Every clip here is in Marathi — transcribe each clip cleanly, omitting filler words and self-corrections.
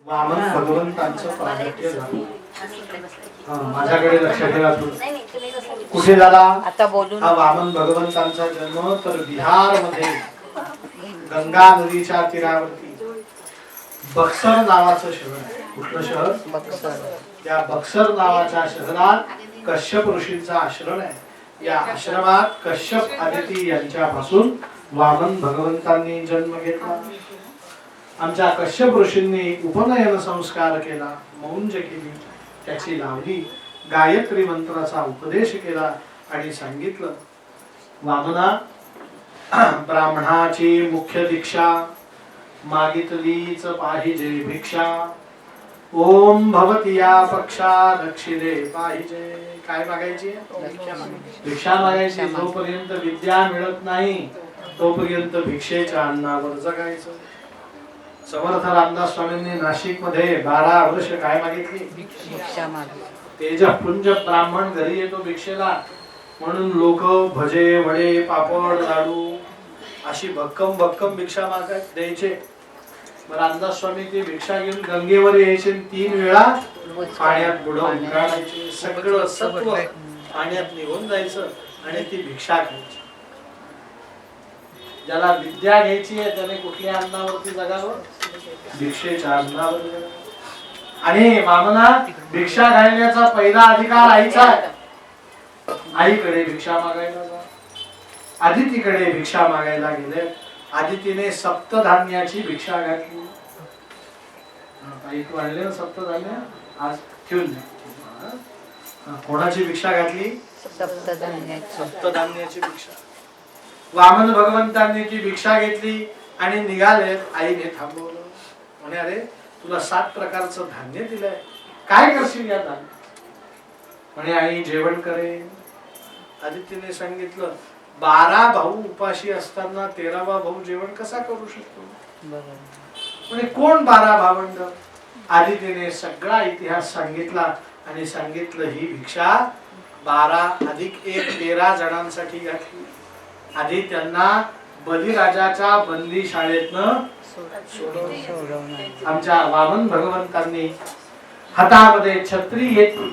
वामन भगवंतांचं प्रागट्य झालं. माझ्याकडे लक्ष ठेवा तुम्ही. कुठे झाला आता बोलून हा वामन भगवंतांचा जन्म? तर बिहार मध्ये गंगा नदीच्या तीरावरती बक्सर नावाचं शहर आहे. कुठलं शहर? बक्सर. त्या बक्सर नावाच्या शहरात कश्यप ऋषींचा आश्रम आहे. या आश्रमात कश्यप आदिती यांच्यापासून वामन भगवंतांनी जन्म घेतला. आमच्या कश्यप ऋषींनी उपनयन संस्कार केला, मौंज केली, त्याची लावली, गायत्री मंत्राचा उपदेश केला आणि सांगितलं, वामना, ब्राह्मणाची मुख्य दीक्षा मागितलीच पाहिजे भिक्षा. ओम भवती या पक्षा दक्षिणे पाहिजे. काय मागायची? भिक्षा मागायची. जोपर्यंत विद्या मिळत नाही तोपर्यंत भिक्षेच्या अन्नावर जगायचं. समर्थ रामदास स्वामींनी नाशिक मध्ये 12 वर्ष काय मागितली? भिक्षा मागितली. तेजपुंज ब्राह्मण घरी येतो भिक्षेला, म्हणून लोक भजे वडे पापड लाडू अशी भक्कम भक्कम भिक्षा मागत द्यायचे. रामदास स्वामी ती भिक्षा घेऊन गंगेवर यायचे, 3 वेळा पाण्यात बुडवून काढायचे. सगळं सत्व पाण्यात निघून जायचं आणि ती भिक्षा खायची. ज्याला विद्या घ्यायची आहे त्याने कुठल्या अन्नावरती जगावं? भिक्षेच्या अन्नावर. आणि वामना, भिक्षा घालण्याचा पहिला अधिकार आईचा आहे. आईकडे भिक्षा मागायला जा. आदितीकडे भिक्षा मागायला गेले. आदितीने सप्तधान्याची भिक्षा घातली. तू आणले सप्तधान्य आज ठेवून दे. कोणाची भिक्षा घातली? सप्तधान्याची भिक्षा. वामन भगवंतांनी ती भिक्षा घेतली आणि निघाले. आईने थांबवलं, म्हणे, अरे तुला 7 प्रकारचं धान्य दिलंय, काय करशील या धान्य? म्हणे, आई जेवण करेन. आदित्यने सांगितलं, 12 भाऊ उपाशी असताना 13वा भाऊ जेवण कसा करू शकतो? म्हणे, कोण 12 भावंड? आदित्यने सगळा इतिहास सांगितला आणि सांगितलं, ही भिक्षा 12 अधिक 1 13 जणांसाठी घातली. आधी त्यांना बलिराजाच्या बंदी शाळेतनं सोडवलं. आमच्या वामन भगवंतांनी हातामध्ये छत्री घेतली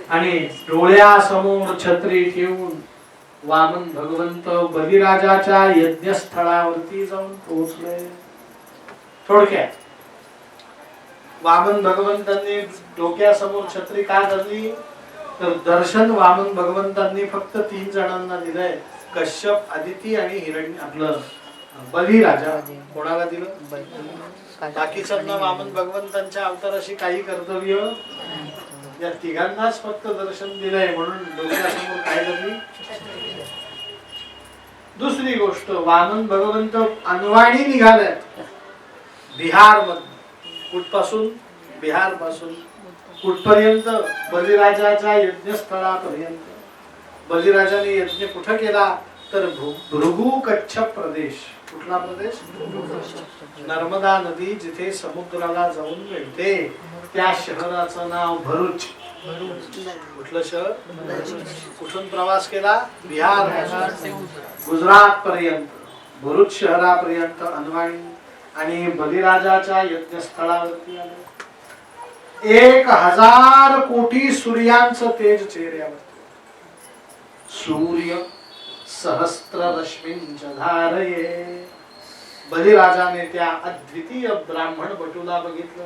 आणि डोळ्यासमोर छत्री ठेवून वामन भगवंत बलिराजाच्या यज्ञस्थळावरती जाऊन पोहोचले. थोडक्यात वामन भगवंतांनी डोक्यासमोर छत्री का धरली? तर दर्शन वामन भगवंतांनी फक्त 3 जणांना दिलंय, कश्यप, आदिती आणि हिरण्य आपलं बलिराजा. कोणाला दिलं? बाकीच्यांना वामन भगवंतांच्या अवताराशी काही कर्तव्य, या तिघांनाच फक्त दर्शन दिलंय म्हणून डोक्यासमोर काय धरली? दुसरी गोष्ट, वामन भगवंत अनवाणी निघाले बिहार मध्ये. कुठपासून? बिहार पासून. कुठपर्यंत? बलिराजाच्या यज्ञस्थळापर्यंत. बलिराजाने यज्ञ कुठं केला? तर भृगु कच्छ प्रदेश. कुठला प्रदेश? नर्मदा नदी जिथे समुद्राला जाऊन मिळते त्या शहराचं नाव भरूच. कुठलं शहर? कुठून प्रवास केला? बिहार गुजरात पर्यंत, भरूच शहरापर्यंत अनवाणी. आणि बलिराजाच्या यज्ञस्थळावरती आले. 1000 कोटी सूर्यांचं तेज चेहऱ्यावर. सूर्य सहस्त्र रश्मींच्या धारये. बलिराजाने त्या अद्वितीय ब्राह्मण बटूला बघितलं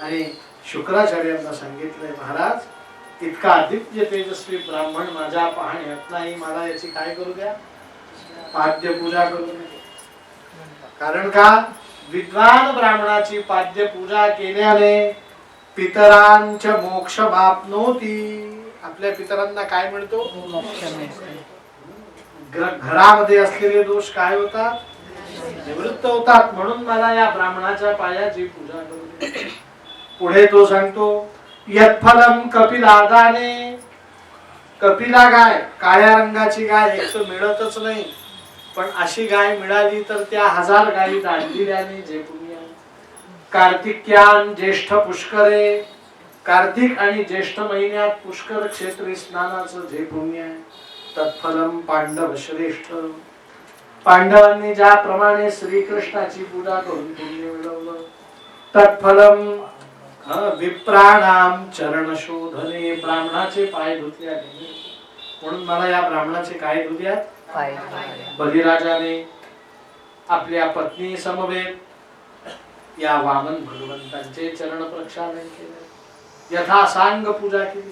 आणि शुक्राचार्यांना सांगितलंय, महाराज इतका दिव्य तेजस्वी ब्राह्मण माझ्या पाहण्यात नाही, मला याची काय करू द्या? पाद्य पूजा करू द्या. कारण का? विद्वान ब्राह्मणाची पाद्य पूजा केल्याने पितरांच्या मोक्ष माप्नोती. आपल्या पितरांना काय मिळतो? मोक्ष मिळतो. घरामध्ये असलेले दोष काय होतात? निवृत्त होतात. म्हणून मला या ब्राह्मणाच्या पायाची पूजा करू दे. पुढे तो सांगतो, यत्फलम कपिलादाने. कपिला गाय, काळ्या रंगाची गाय एक तर मिळतच नाही, पण अशी गाय मिळाली तर त्या 1000 गायी दान दिल्याने जे पुण्य. कार्तिक्यान ज्येष्ठ पुष्करे. कार्तिक आणि ज्येष्ठ महिन्यात पुष्कर क्षेत्री स्नानाचं जे पुण्य आहे. तत्फलम पांडव श्रेष्ठ. पांडवांनी ज्याप्रमाणे श्रीकृष्णाची पूजा करून पुण्य मिळवलं तत्फलम विप्राणाम चरण शोधने, ब्राह्मणाचे पाय धुतल्याने. म्हणून मला या ब्राह्मणाचे काय धुत्या? पाय. बलिराजाने आपल्या पत्नी समवेत या वामन भगवंतांचे चरण प्रक्षालन केले, यथा सांग पूजा केली.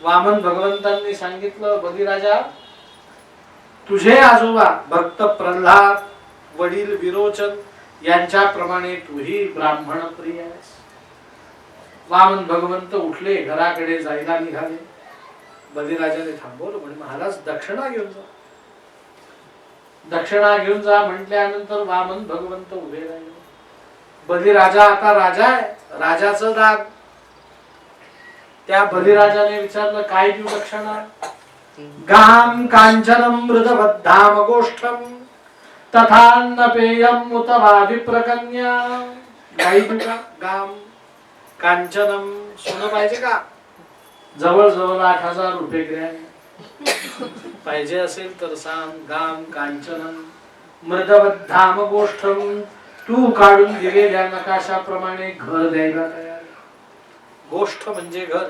वामन भगवंतांनी सांगितलं, बलिराजा तुझे आजोबा भक्त प्रल्हाद, वडील विरोचन यांच्याप्रमाणे तूही ब्राह्मण प्रिय आहेस. वामन भगवंत उठले, घराकडे जायला निघाले. बलिराजाने थांबवलं, म्हणे महाराज दक्षिणा घेऊन जा. दक्षिणा घेऊन जा म्हटल्यानंतर वामन भगवंत उभे राहिले. बलिराजा आता राजा आहे, राजाचं दाग. त्या बलिराजाने विचारलं, काय देऊ दक्षिणा? गाम कांचनम मृदबद्धाम गोष्ठम तथान्न पेयम उत वा विप्रकन्या. गाई देऊ का? गाम कांचनम, सोनं पाहिजे का? जवळ जवळ 8,000 रुपये ग्रॅम पाहिजे असेल तर सांग. गाम कांचनम मृदबद्धाम गोष्ठम, तू काढून दिलेल्या नकाशाप्रमाणे घर द्यायला तयार. गोष्ठ म्हणजे घर.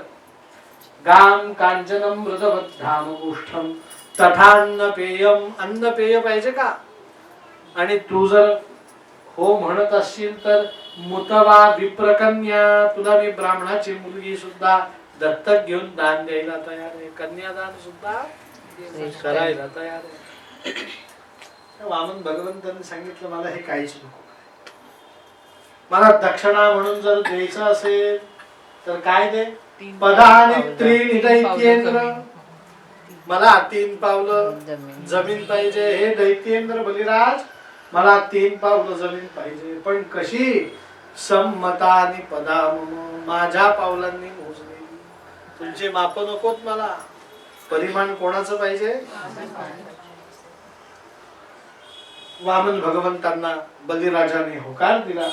गाम कांचनम मृदबद्धाम गोष्ठम तथान्न पेयम, अन्न पेय पाहिजे का? आणि तू जर हो म्हणत असशील तर मुतवा विप्रकन्या, तुला मी ब्राह्मणाची मुलगी सुद्धा दत्तक घेऊन दान द्यायला तयार आहे, कन्यादान सुद्धा करायला तयार आहे. वामन भगवंतांनी सांगितलं, मला हे काहीच नको. मला दक्षिणा म्हणून जर द्यायचं असेल तर काय दे? पदानि त्रीणि दैत्येंद्र, मला 3 पावलं जमीन पाहिजे. हे दैत्येंद्र बलिराज, मला 3 पावलं जमीन पाहिजे, पण कशी? संमतानि पदामम, माझ्या पावलांनी मोजलेली. तुमचे माप नकोत मला. परिमाण कोणाचं पाहिजे? वामन भगवंतांना बलिराजाने होकार दिला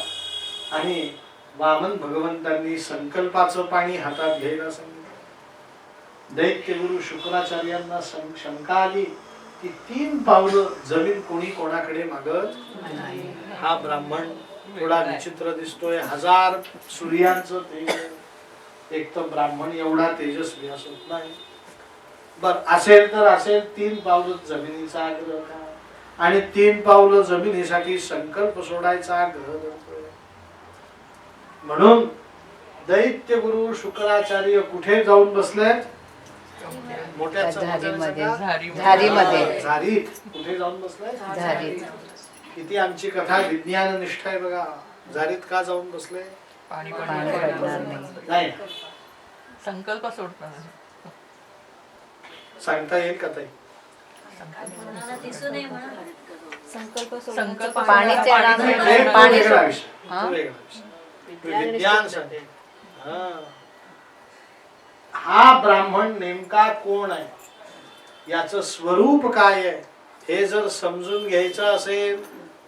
आणि वामन भगवंतांनी संकल्पाचं पाणी हातात घ्यायला सांगितलं. दैत्यगुरु शुक्राचार्यांना शंका आली की 3 पावलं जमीन कोणी कोणाकडे मागत? हा ब्राह्मण थोडा विचित्र दिसतोय, 1000 सूर्यांचं तेज, एक तर ब्राह्मण एवढा तेजस्वी असत नाही. बर असेल तर असेल, 3 पावलं जमिनीचा आग्रह का? आणि 3 पावलं जमिनीसाठी संकल्प सोडायचा आग्रह धरतोय. म्हणून दैत्य गुरु शुक्राचार्य कुठे जाऊन बसले? मोठ्या झारीमध्ये. झारीत. कुठे जाऊन बसले? झारीत. किती आमची कथा विज्ञाननिष्ठ आहे बघा. झारीत का जाऊन बसले? पाणी पडणार नाही. संकल्प सोडणार. सांगता येईल का ताई? संकल्प पाणीचे पाणी वेगळा विषय. तो वेगळा विषय. विज्ञान सांगते. हा ब्राह्मण नेमका कोण आहे, याचं स्वरूप काय आहे, हे जर समजून घ्यायचं असेल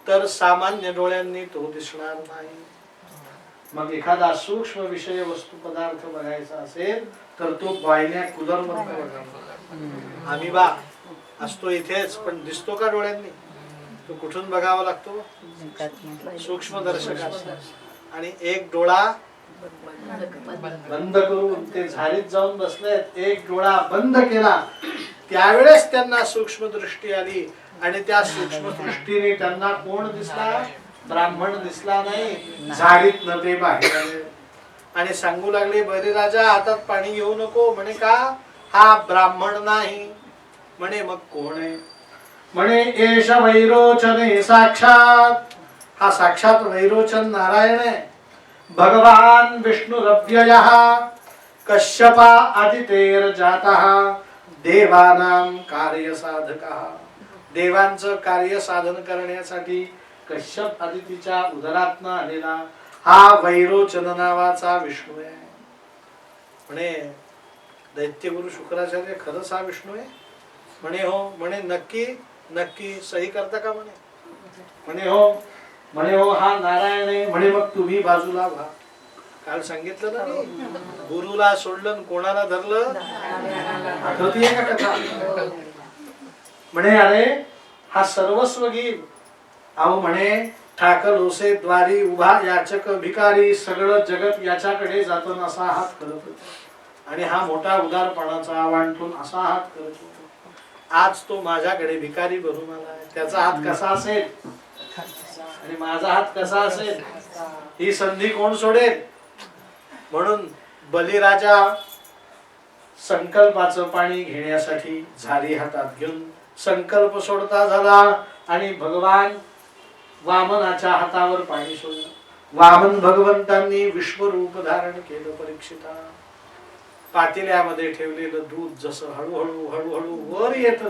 तर सामान्य डोळ्यांनी तो दिसणार नाही. मग एखादा सूक्ष्म विषय वस्तू पदार्थ बघायचा असेल तर तो बायनॅक्युलर मध्ये बघावा. आम्ही बा असतो इथेच, पण दिसतो का डोळ्यांनी? तो कुठून बघावा लागतो? सूक्ष्मदर्शक असतात. आणि एक डोळा बंद करून ते झाडीत जाऊन बसलेत. एक डोळा बंद केला त्यावेळेस त्यांना सूक्ष्म दृष्टी आली आणि त्या सूक्ष्म दृष्टीने त्यांना कोण दिसला? ब्राह्मण दिसला नाही. झाडीत न ते बाहेर आले आणि सांगू लागले, बलिराजा हातात पाणी घेऊ नको. म्हणे का? हा ब्राह्मण नाही. म्हणे मग कोण आहे? म्हणे एष वैरोचने साक्षात, हा साक्षात वैरोचन नारायण आहे. भगवान विष्णुरव्ययः कश्यपा आदितेर जातः देवानां कार्य साधकः. देवांचं कार्य साधन करण्यासाठी कश्यप आदितीच्या उदरातनं आलेला हा वैरोचन नावाचा विष्णू आहे. म्हणे दैत्यगुरु शुक्राचार्य, खरंच हा विष्णू आहे? म्हणे हो. म्हणे नक्की नक्की सही करता का? म्हणे हो. म्हणे हो, हा नारायण आहे. म्हणे मग तुम्ही बाजूला व्हा. काल सांगितलं ना मी, गुरुला सोडलं कोणाला धरलं? आठवतीये का कथा? म्हणे अरे हा सर्वस्व घेईल. अहो म्हणे ठाकलोसे द्वारी उभा याचक भिकारी, सगळं जगत याच्याकडे जातं असा हात करत होता आणि हा मोठा उदारपणाचा वाणटून असा हात करत होता. आज तो माझ्याकडे भिकारी बनून आलाय, त्याचा हात कसा असेल आणि माझा हात कसा असेल, ही संधी कोण सोडेल. म्हणून बलिराजा संकल्पाचं पाणी घेण्यासाठी झारी हातात घेऊन संकल्प सोडता झाला आणि भगवान वामनाच्या हातावर पाणी सोडलं. वामन भगवंतांनी विश्वरूप धारण केलं. परीक्षिता, पातेल्यामध्ये ठेवलेलं दूध जसं हळूहळू हळूहळू वर येत,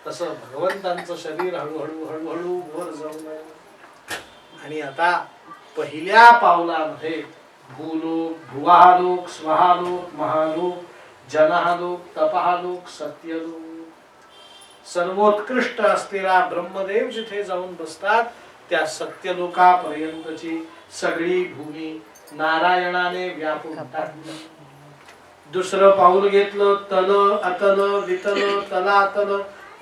तसं भगवंतांचं शरीर हळूहळू हळूहळू वर जाऊन राहिलं. आणि आता पहिल्या पावलामध्ये भूलोक, भुवालोक, स्वहालोक, महालोक, जनहालोक, तपहालोक, सत्यलोक, सर्वोत्कृष्ट असलेला ब्रह्मदेव जिथे जाऊन बसतात त्या सत्यलोकापर्यंतची सगळी भूमी नारायणाने व्यापून टाकली. दुसरं पाऊल घेतलं, तल अतल वितल तलातल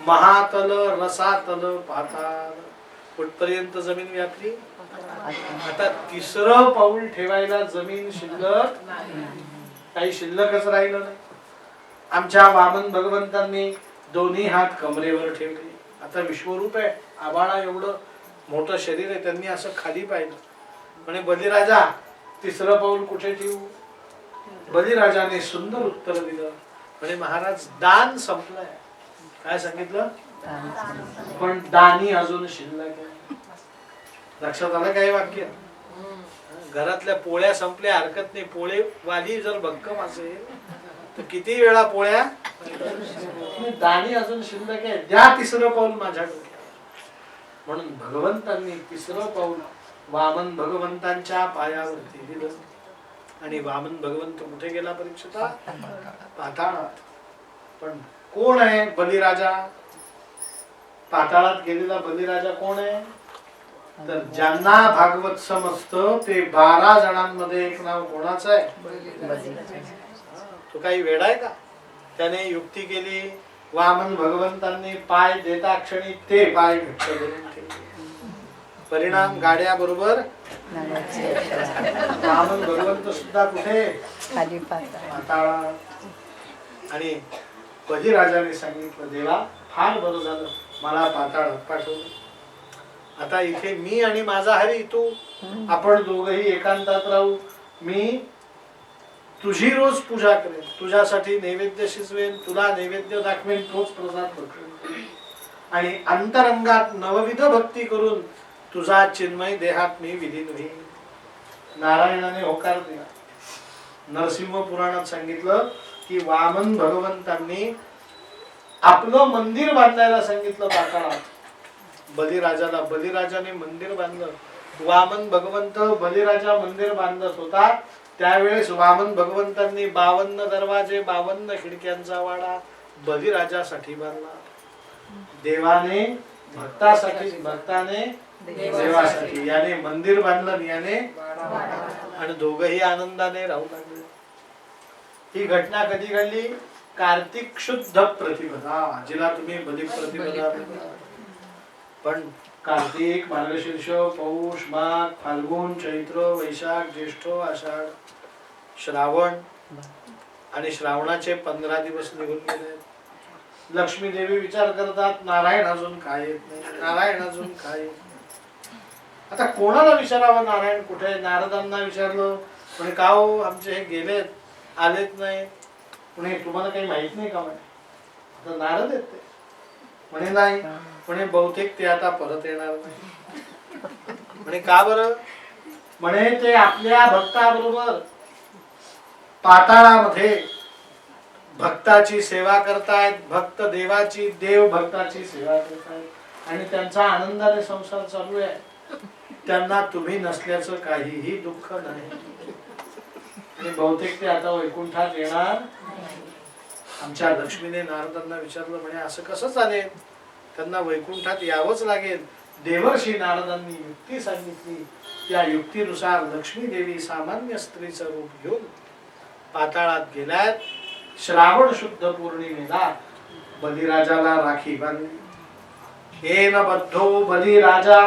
महातल रसातल पाताल, कुठपर्यंत जमीन व्यापली. आता तिसरं पाऊल ठेवायला जमीन शिल्लक काही शिल्लकच राहिलं नाही. आमच्या वामन भगवंतांनी दोन्ही हात कमरेवर ठेवले. आता विश्वरूप आहे, आबाळा एवढं मोठं शरीर आहे, त्यांनी असं खाली पाहिलं. म्हणे बलिराजा तिसरं पाऊल कुठे ठेवू. बलिराजाने सुंदर उत्तर दिलं. म्हणे महाराज दान संपलंय. काय सांगितलं, पण दानी अजून शिल्लक आहे. लक्षात आलं काय वाक्य. घरातल्या पोळ्या संपल्या हरकत नाही, पोळे वाली जर भक्कम असेल तर किती वेळा पोळ्या, दानी अजून शिल्लक आहे, द्या तिसरं पाऊल माझ्याकडे. म्हणून भगवंतांनी तिसरं पाऊल वामन भगवंतांच्या पायावरती दिलं. आणि वामन भगवंत कुठे गेला परीक्षिता, पाताळात. पण कोण आहे बलिराजा, पाताळात गेलेला बलिराजा कोण आहे, तर ज्यांना भागवत समजतं ते 12 जणांमध्ये एक नाव कोणाचं आहे, तो काही वेडा आहे का. त्याने युक्ती केली. वामन भगवंतांनी पाय देता क्षणी ते पाय घट्ट धरून ठेवले. परिणाम गाड्या बरोबर वामन भगवंत सुद्धा कुठे, खाली पाताळात. आणि बलिराजाने सांगितलं, देवा फार बरं झालं मला पाताळात पाठवलं. आता इथे मी आणि माझा हरी, तू आपण दोघही एकांतात राहू. मी तुझी रोज पूजा करेन, तुझ्यासाठी नैवेद्य शिजवेन, तुला नैवेद्य दाखवेन, तोच प्रसाद भक्षण, आणि अंतरंगात नवविध भक्ती करून तुझा चिन्मय देहात मी विलीन होईन. नारायणाने होकार दिला. नरसिंह पुराणात सांगितलं की वामन भगवंतांनी आपलं मंदिर बांधायला सांगितलं पाताळात बलिराजाला. बलिराजाने मंदिर बांधलं. वामन भगवंत बलिराजा मंदिर बांधत होता त्यावेळेस वामन भगवंतांनी 52 दरवाजे 52 खिडक्यांचा वाडा बलिराजासाठी बांधला. देवाने भक्तासाठी, भक्ताने देवासाठी. याने मंदिर बांधलं, याने, आणि दोघही आनंदाने राहू लागले. ही घटना कधी घडली, कार्तिक शुद्ध प्रतिपदा, जिला तुम्ही बलिप्रतिपदा म्हणता. पण कार्तिक, मार्गशीर्ष, पौष, माघ, फाल्गुन, चैत्र, वैशाख, ज्येष्ठ, आषाढ, श्रावण, आणि श्रावणाचे 15 दिवस निघून गेले. लक्ष्मी देवी विचार करतात, नारायण अजून काय येत नाही, नारायण अजून काय येत नाही. आता कोणाला विचारावं, नारायण कुठे. नारदांना विचारलं, म्हणे का हो आमचे हे गेलेत, आलेत नाही. म्हणे तुम्हाला काही माहित नाही का. म्हणे आता नारद येत ते. म्हणे नाही. म्हणे बहुतेक ते आता परत येणार नाही. म्हणे का बरं. म्हणे ते आपल्या भक्ताबरोबर पाताळामध्ये भक्ताची सेवा करतायत, भक्त देवाची, देव भक्ताची सेवा करतायत, आणि त्यांचा आनंदाने संसार चालू आहे. त्यांना तुम्ही नसल्याचं काहीही दुःख नाही. आणि बहुतेक ते आता वैकुंठात येणार. आमच्या लक्ष्मीने नारदांना विचारलं, म्हणे असं कसं चालेल, त्यांना वैकुंठात यावंच लागेल. देवर्षी नारदांनी युक्ती सांगितली. त्या युक्तीनुसार लक्ष्मी देवी सामान्य स्त्रीचं रूप घेऊन पाताळात गेल्यात. श्रावण शुद्ध पौर्णिमेला बलिराजाला राखी बांधली. येन बद्धो बलिराजा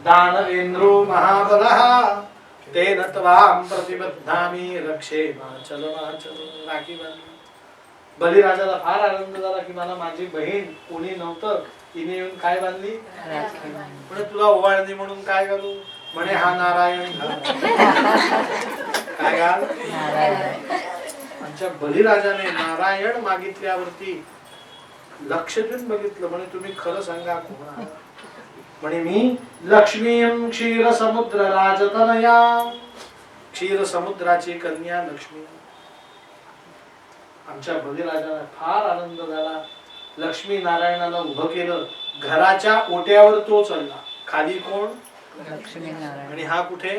दानवेंद्रो महाबलः तेन त्वां प्रतिबद्धामि रक्षे माचल राखी बांधली. बलिराजाला फार आनंद झाला की मला माझी बहीण कोणी नव्हतं, तिने येऊन काय बांधली, म्हणे तुला ओवाळणी म्हणून काय घालू, म्हणे हा नारायण घाल. काय घाल, आमच्या बलिराजाने नारायण मागितल्यावरती लक्ष देऊन बघितलं. म्हणे तुम्ही खरं सांगा कोण आहात. म्हणे मी लक्ष्मीं क्षीर समुद्र राजतनया, क्षीर समुद्राची कन्या लक्ष्मी. आमच्या बलिराजाला फार आनंद झाला. लक्ष्मी नारायणाला उभं केलं, घराच्या ओट्यावर तो चढला. खाली कोण, लक्ष्मी नारायण. आणि हा कुठे,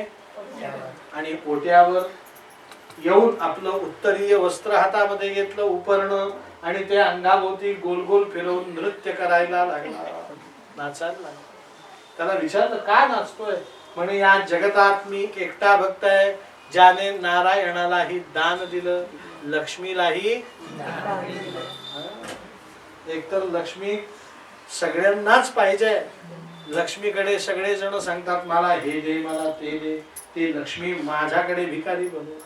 आणि ओट्यावर येऊन आपलं उत्तरीय वस्त्र हातामध्ये घेतलं, उपर्ण, आणि ते अंगाभोवती गोल गोल फिरवून नृत्य करायला लागला, नाचायला लागला. त्याला विचारलं का नाचतोय, म्हणे या जगतात मी एकटा भक्त आहे ज्याने नारायणालाही दान दिलं, लक्ष्मीलाही. एकतर लक्ष्मी सगळ्यांनाच पाहिजे, लक्ष्मीकडे सगळे जण सांगतात मला हे दे मला ते दे, ती लक्ष्मी माझ्याकडे भिकारी बनवून.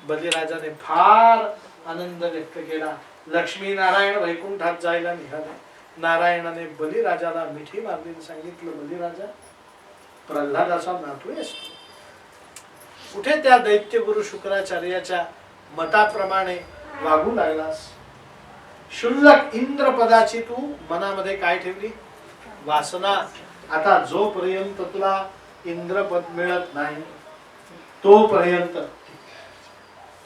बलिराजाने फार आनंद व्यक्त केला. लक्ष्मी नारायण वैकुंठात जायला निघाले. नारायणाने बलिराजाला मिठी मारली, सांगितलं बलिराजा प्रल्हादाचा नातू आहेस, कुठे त्या दैत्य गुरु शुक्राचार्याच्या मताप्रमाणे वागू लागलास. शुल्लक इंद्र पदाची तू मनामध्ये काय ठेवली, वासना. आता जोपर्यंत तुला इंद्रपद मिळत नाही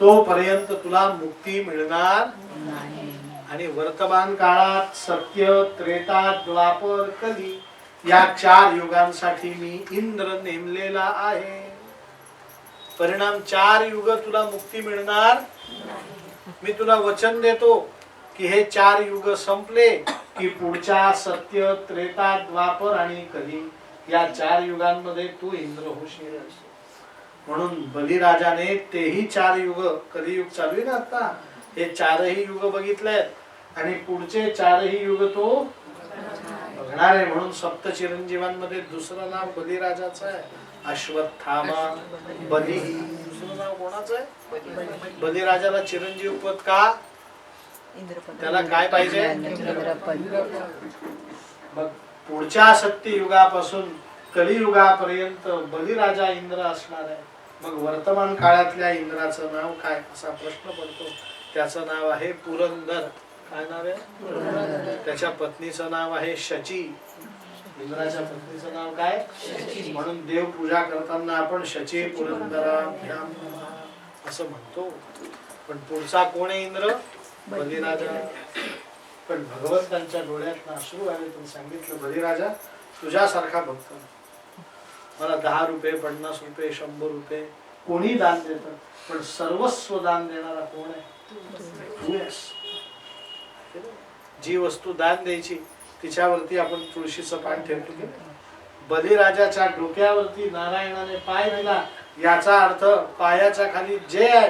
तोपर्यंत तुला मुक्ती मिळणार नाही. आणि वर्तमान काळात सत्य, त्रेता, द्वापर, कली या 4 युगांसाठी मी इंद्र नेमलेला आहे. परिणाम 4 युग तुला मुक्ती मिळणार. मी तुला वचन देतो की हे 4 युग संपले की पुढच्या सत्य, त्रेता, द्वापर आणि कली या 4 युगांमध्ये तू इंद्र होशील. म्हणून बलिराजाने तेही 4 युग, कलियुग चालू आहे ना आता, हे 4ही युग बघितलेत आणि पुढचे 4ही युग तो बघणार आहे. म्हणून सप्त चिरंजीवांमध्ये दुसरं नाव बलिराजाचं आहे, अश्वत्थामा बली. दुसरं नाव कोणाचं आहे, बलिराजाला चिरंजीव पद का, त्याला काय पाहिजे, मग पुढच्या सत्य युगापासून कलियुगापर्यंत बलिराजा इंद्र असणार आहे. मग वर्तमान काळातल्या इंद्राचं नाव काय असा प्रश्न पडतो. त्याचं नाव आहे पुरंदर. काय नाव आहे, त्याच्या पत्नीचं नाव आहे शची. इंद्राच्या पत्नीचं नाव काय, म्हणून देव पूजा करताना आपण शची पुरंदराभ्याम नमः असं म्हणतो. पण पुढचा कोण आहे इंद्र, बलिराजा. पण भगवंतांच्या डोळ्यात अश्रू आले. पण सांगितलं बलिराजा तुझ्यासारखा भक्त मला 10 रुपये 50 रुपये 100 रुपये कोणी दान देतं, पण सर्वस्व दान देणारा कोण आहे, तू आहेस. जी वस्तू दान द्यायची तिच्यावरती आपण तुळशीचं पान ठेवतो की. बलिराजाच्या डोक्यावरती नारायणाने पाय दिला, याचा अर्थ पायाच्या खाली जे आहे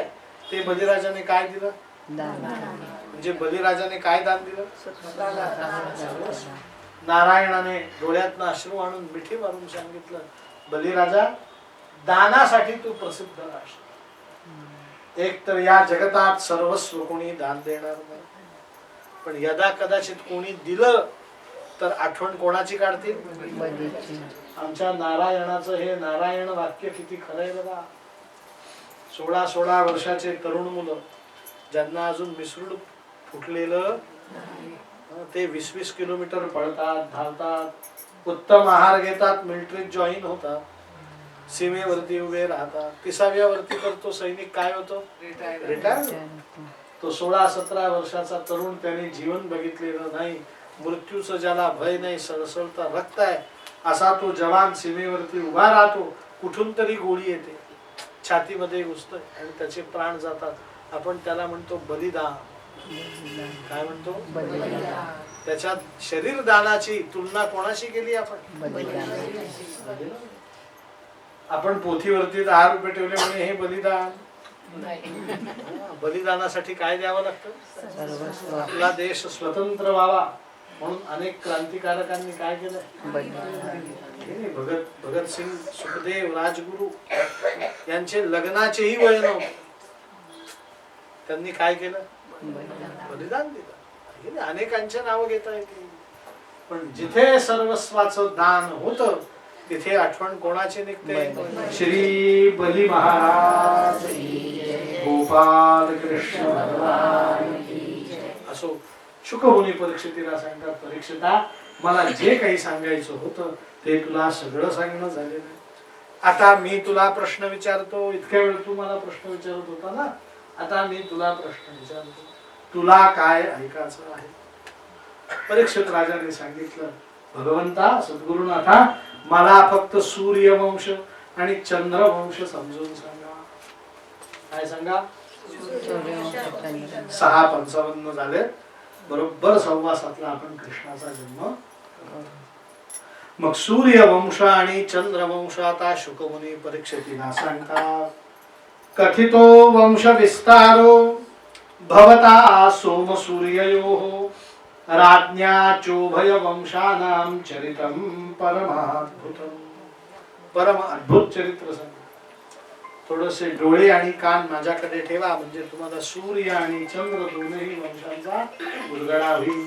ते बलिराजाने काय दिलं, म्हणजे बलिराजाने काय दान दिलं, नारायणाने डोळ्यातनं अश्रू आणून मिठी मारून सांगितलं बलिराजा दानासाठी तू प्रसिद्ध राहशील. एक तर या जगतात सर्वस्व कोणी दान देणार नाही, पण यदा कदाचित कोणी दिलं तर आठवण कोणाची काढतील, आमच्या नारायणाचं. हे नारायण वाक्य किती खरं आहे बघा. 16-16 वर्षाचे तरुण मुलं ज्यांना अजून मिसरूड फुटलेलं, ते 20-20 किलोमीटर पळतात, धावतात, उत्तम आहार घेतात, मिलिटरीत जॉईन होतात, सीमेवरती उभे राहतात. 30व्या वरती तर तो सैनिक काय होतो, रिटायर. तो 16-17 वर्षाचा तरुण, त्याने जीवन बघितलेलं नाही, मृत्यूचं ज्याला भय नाही, सळसळता रक्त आहे असा तो जवान सीमेवरती उभा राहतो. कुठून तरी गोळी येते, छातीमध्ये घुसतोय आणि त्याचे प्राण जातात. आपण त्याला म्हणतो बलिदान. काय म्हणतो, त्याच्या शरीर दानाची तुलना कोणाशी केली आपण, आपण पोथीवरती 10 रुपये ठेवले म्हणजे हे बलिदान. बलिदानासाठी काय द्यावं लागतं, आपला देश स्वतंत्र व्हावा म्हणून अनेक क्रांतिकारकांनी काय केलं, भगतसिंग, सुखदेव, राजगुरु यांचे लग्नाचेही वय नव्हते, त्यांनी काय केलं, बलिदान दिलं. अनेकांचे नाव घेता येतील, पण जिथे सर्वस्वाचं दान होतं तिथे आठवण कोणाची निघते, श्री बली महाराज गोपाल कृष्ण भगवान असो. शुकमुनी परीक्षितीला सांगतात, परीक्षिता मला जे काही सांगायचं होतं ते तुला सगळं सांगणं झालेलं. आता मी तुला प्रश्न विचारतो, इतक्या वेळ तू मला प्रश्न विचारत होता ना, आता मी तुला प्रश्न विचारतो, तुला काय ऐकायचं आहे. परीक्षित राजाने सांगितलं, भगवंता सद्गुरुनाथा मला फक्त सूर्यवंश आणि चंद्रवंश समजून सांगा. काय सांगा. 6:55 झाले, बरोबर 7:15 आपण कृष्णाचा जन्म. मग सूर्यवंश आणि चंद्रवंश आता शुकमुनी परीक्षितीला सांगतात. कथितो वंश विस्तारो भवता सोम सूर्ययोः राज्ञा चोभय वंशानां चरितं परमाद्भुतम्. परम अद्भुत चरित्र सांग. थोडेसे डोळे आणि कान माझ्याकडे ठेवा, म्हणजे तुम्हाला सूर्य आणि चंद्र दोन्ही वंशांचा उलगडा होईल.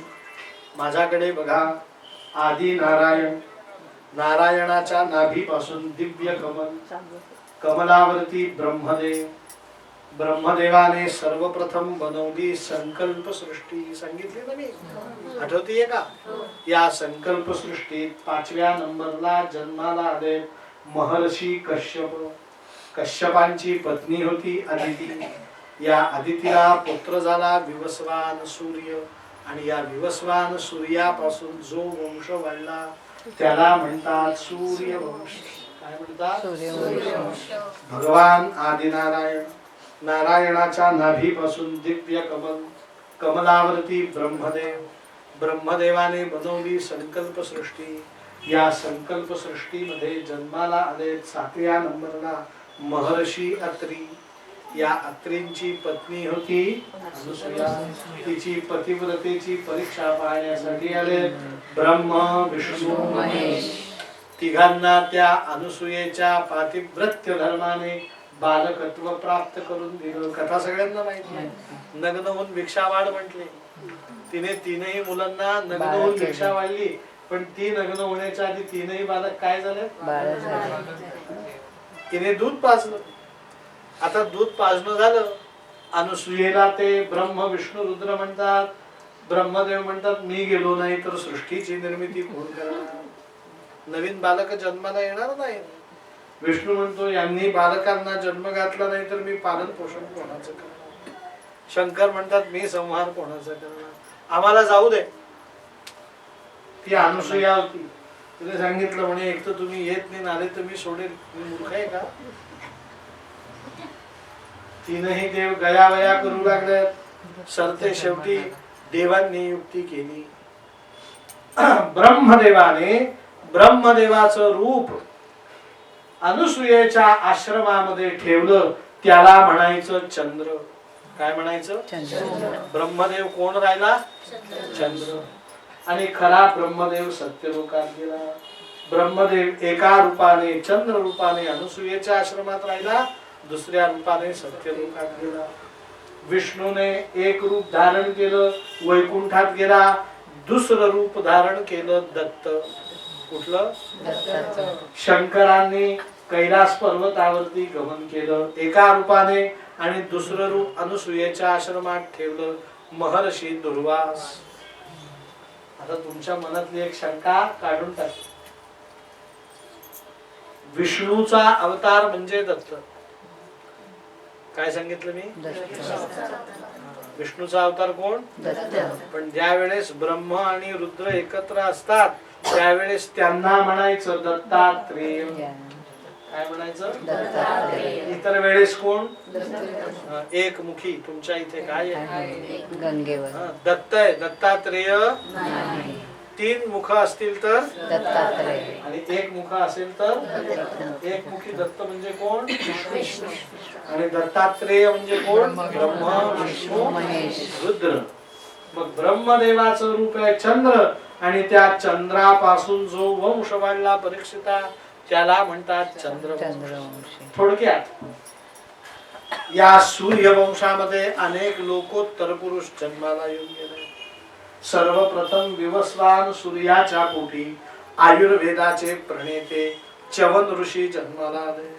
माझ्याकडे बघा. आदि नारायण, नारायणाच्या नाभीपासून दिव्य कमल, कमलावरती ब्रह्मदेव, ब्रह्मदेवाने सर्वप्रथम बनवली संकल्प सृष्टी. सांगितली ना मी, आठवतीये का. या संकल्प सृष्टीत 5व्या नंबरला जन्माला आले महर्षी कश्यप. कश्यपांची पत्नी होती अदिती. या अदितीला पुत्र झाला विवस्वान सूर्य, आणि या विवस्वान सूर्यापासून जो वंश वाढला त्याला म्हणतात सूर्यवंश. काय म्हणतात. भगवान आदिनारायण, नारायणाच्या नाभीपासून दिव्य कमल, कमलावरती ब्रह्मदेव, ब्रह्मदेवाने बनवली संकल्प सृष्टी. या संकल्प सृष्टीमध्ये जन्माला आले 7व्या नंबरला महर्षी अत्री. या अत्रींची पत्नी होती अनुसूया. तिची पतिव्रतेची परीक्षा पाहण्यासाठी आले ब्रह्म विष्णू महेश. तिघांना त्या अनुसूयेच्या पातिव्रत्य धर्माने बालकत्व प्राप्त करून दिलं. कथा सगळ्यांना माहिती. नग्न होऊन भिक्षा वाढ म्हटले. तिने तीनही मुलांना नग्न होऊन भिक्षा वाढली, पण ती नग्न होण्याच्या आधी तीनही बालक काय झाले, तिने दूध पाजलं. आता दूध पाजणं झालं, अनुसूयेला ते ब्रह्म विष्णू रुद्र म्हणतात. ब्रह्मदेव म्हणतात मी गेलो नाही तर सृष्टीची निर्मिती कोण करणार, नवीन बालक जन्माला येणार नाही. विष्णू म्हणतो यांनी बालकांना जन्म घातला नाही तर मी पालन पोषण कोणाचं करणार. शंकर म्हणतात मी संहार कोणाचा करणार, आम्हाला जाऊ दे. ती अनुसूया होती. तिने सांगितलं म्हणे एक तर तुम्ही येत नाही, आले तर मी सोडेल. मी मूर्ख आहे का. तीनही देव गयावया करू लागले. सरते शेवटी देवांनी युक्ती केली. ब्रह्मदेवाने ब्रह्मदेवाचं रूप अनुसूयेच्या आश्रमामध्ये ठेवलं. त्याला म्हणायचं चंद्र. काय म्हणायचं, ब्रह्मदेव कोण राहिला, चंद्र. आणि खरा ब्रह्मदेव सत्यलोकात गेला. ब्रह्मदेव एका रूपाने चंद्र रूपाने अनुसूयेच्या आश्रमात राहिला, दुसऱ्या रूपाने सत्यलोकात गेला. विष्णूने एक रूप धारण केलं, वैकुंठात गेला. दुसरं रूप धारण केलं, दत्त. कुठलं, शंकरांनी कैलास पर्वतावरती गमन केलं एका रूपाने, आणि दुसरं रूप अनुसूयेच्या आश्रमात ठेवलं, महर्षी दुर्वास. आता तुमच्या मनातली एक शंका काढून टाक. विष्णूचा अवतार म्हणजे दत्त. काय सांगितलं मी, विष्णूचा अवतार कोण, पण ज्या वेळेस ब्रह्म आणि रुद्र एकत्र असतात त्यावेळेस त्यांना म्हणायचं दत्तात्रेय. काय म्हणायचं, इतर वेळेस कोण, एकमुखी. तुमच्या इथे काय आहे, दत्त आहे, दत्तात्रेय. 3 मुख असतील तर दत्तात्रेय, आणि 1 मुख असेल तर एकमुखी. दत्त म्हणजे कोण, आणि दत्तात्रेय म्हणजे कोण, ब्रह्मा विष्णू महेश रुद्र. मग ब्रह्मदेवाचं रूप आहे चंद्र, आणि त्या चंद्रापासून जो वंश वाढला परीक्षिता त्याला म्हणतात चंद्रवंश. चंद्रवंशी. थोडक्यात या सूर्यवंशामध्ये अनेक लोकोत्तर पुरुष जन्माला येऊन गेले. सर्वप्रथम विवस्वान सूर्याच्या पोटी आयुर्वेदाचे प्रणेते च्यवन ऋषी जन्माला आले.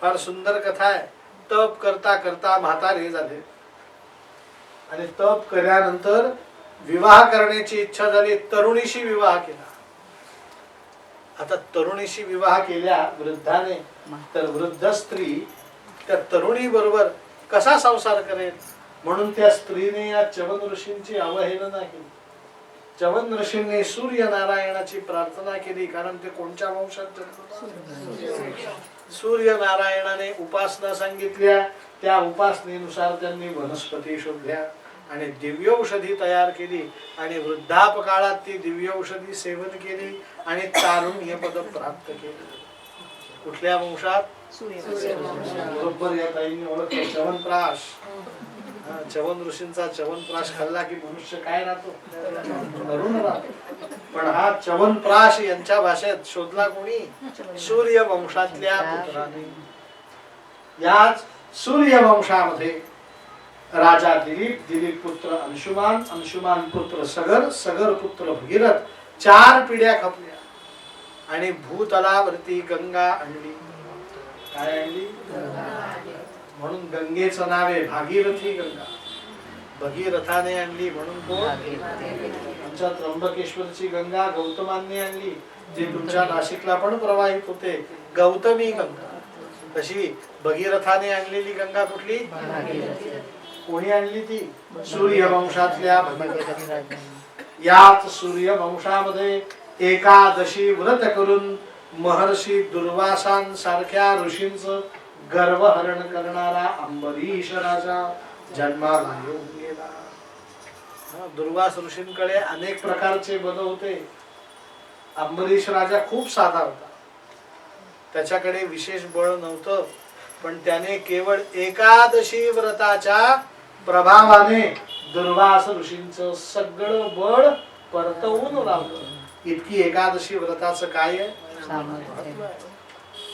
फार सुंदर कथा आहे. तप करता करता म्हातारे झाले आणि तप केल्यानंतर विवाह करण्याची इच्छा झाली. तरुणीशी विवाह केला. आता तरुणीशी विवाह केल्या वृद्धाने, तर वृद्ध स्त्री त्या तरुणी बरोबर कसा संसार करेल, म्हणून त्या स्त्रीने या च्यवन ऋषींची अवहेलना केली. च्यवन ऋषींनी सूर्यनारायणाची प्रार्थना केली, कारण ते कोणत्या वंशात जन्मले? सूर्यनारायणाने उपासना सांगितल्या. त्या उपासनेनुसार त्यांनी वनस्पती शोधल्या आणि दिव्यौषधी तयार केली आणि वृद्धापकाळात ती दिव्यौषधी सेवन केली आणि तारुण्य पद प्राप्त केले. कुठल्या वंशात? बरोबर या ताईंनी ओळखलं. च्यवनप्राश. च्यवन ऋषींचा च्यवनप्राश खाल्ला की मनुष्य काय राहतो? तरुण राहतो. पण हा च्यवनप्राश यांच्या भाषेत शोधला कोणी? सूर्यवंशातल्या पुत्राने. याच सूर्यवंशामध्ये राजा दिलीप, दिलीप पुत्र अंशुमान, अंशुमान पुत्र सगर, सगर पुत्र भगीरथ, 4 पिढ्या खपल्या आणि भूतलावरती गंगा आणली. काय आणली? म्हणून गंगेचं नाव आहे भागीरथी गंगा. भगीरथाने आणली म्हणून कोण? आमच्या त्र्यंबकेश्वरची गंगा गौतमांनी आणली, जी तुमच्या नाशिकला पण प्रवाहित होते, गौतमी गंगा. तशी भगीरथाने आणलेली गंगा कुठली? कोणी आणली ती? सूर्यवंशातल्या भगीरथ. याच सूर्यवंशामध्ये एकादशी व्रत करून महर्षी दुर्वासांसारख्या ऋषींचं गर्वहरण करणारा अंबरीश राजा जन्माला येऊन गेला. दुर्वास ऋषींकडे अनेक प्रकारचे बल होते. अंबरीश राजा खूप साधा होता. त्याच्याकडे विशेष बळ नव्हतं, पण त्याने केवळ एकादशी व्रताच्या प्रभावाने दुर्वास ऋषींचं सगळं बळ परतवून लावलं. इतकी एकादशी व्रताचं काय आहे?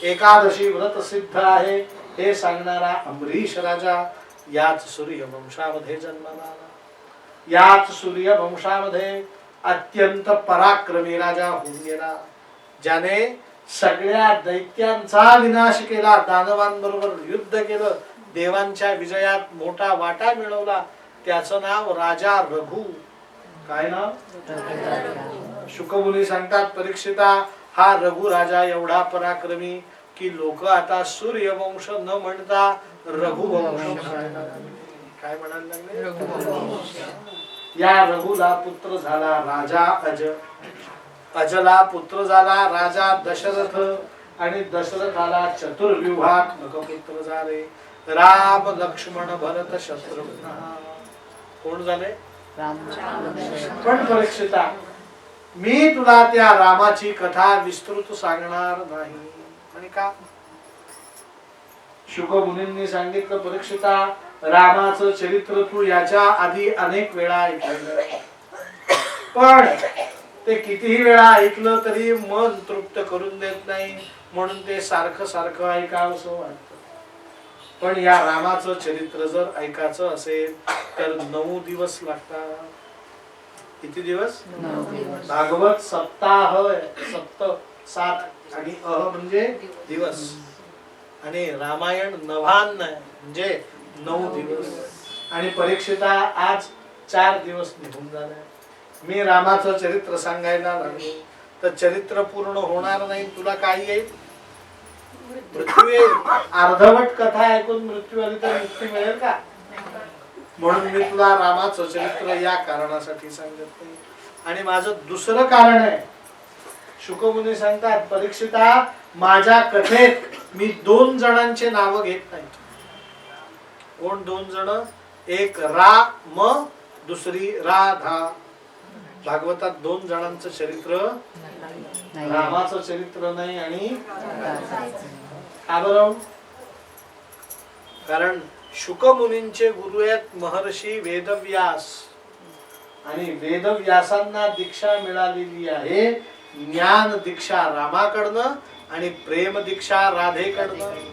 एकादशी व्रत सिद्ध आहे हे सांगणारा अंबरीश राजा याच सूर्यवंशामध्ये जन्माला आला. याच सूर्यवंशामध्ये अत्यंत पराक्रमी राजा होऊन गेला, ज्याने सगळ्या दैत्यांचा विनाश केला, दानवांबरोबर युद्ध केलं, देवांच्या विजयात मोठा वाटा मिळवला. त्याचं नाव राजा रघु. काय नाव? शुकमुनी सांगतात परीक्षिता, हा रघु राजा एवढा पराक्रमी की लोक आता सूर्यवंश न म्हणता रघुवंश म्हणायला लागले. काय म्हणायला लागले? या रघुला पुत्र झाला राजा अज, अजला पुत्र झाला राजा दशरथ आणि दशरथाला चतुर्व्यूहात्मक पुत्र झाले राम, लक्ष्मण, भरत, शत्रुघ्न. कोण झाले? पण परीक्षिता, मी तुला त्या रामाची कथा विस्तृत सांगणार नाही. आणि का? शुक मुनींनी सांगितलं परीक्षिता, रामाचं चरित्र तू याच्या आधी अनेक वेळा ऐकलं, पण ते कितीही वेळा ऐकलं तरी मन तृप्त करून देत नाही, म्हणून ते सारखं सारखं ऐकावंसं वाटतं. पण या रामाचं चरित्र जर ऐकायचं असेल तर 9 दिवस लागतात. किती दिवस? 9 दिवस. भागवत सप्ताह, सप्त 7 आणि अह म्हणजे दिवस, आणि रामायण नवान्न म्हणजे 9 दिवस. आणि परीक्षिता आज 4 दिवस निघून झाले. मी रामाचं चरित्र सांगायला लागलो तर चरित्र पूर्ण होणार नाही. तुला काय येईल? मृत्यू येईल. अर्धवट कथा ऐकून मृत्यू आली तर मुक्ती मिळेल का? म्हणून मी तुला रामाचं चरित्र या कारणासाठी सांगत नाही. आणि माझं दुसरं कारण आहे. शुकमुनी सांगतात परीक्षिता, माझ्या कथेत मी 2 जणांचे नाव घेत नाही. कोण 2 जण? एक राम, दुसरी राधा. भागवतात 2 जणांचं चरित्र, रामाचं चरित्र नाही. आणि का बरं? कारण शुकमुनींचे गुरु आहेत महर्षी वेदव्यास आणि वेदव्यासांना दीक्षा मिळालेली आहे ज्ञान दीक्षा रामाकडनं आणि प्रेम दीक्षा राधेकडनं.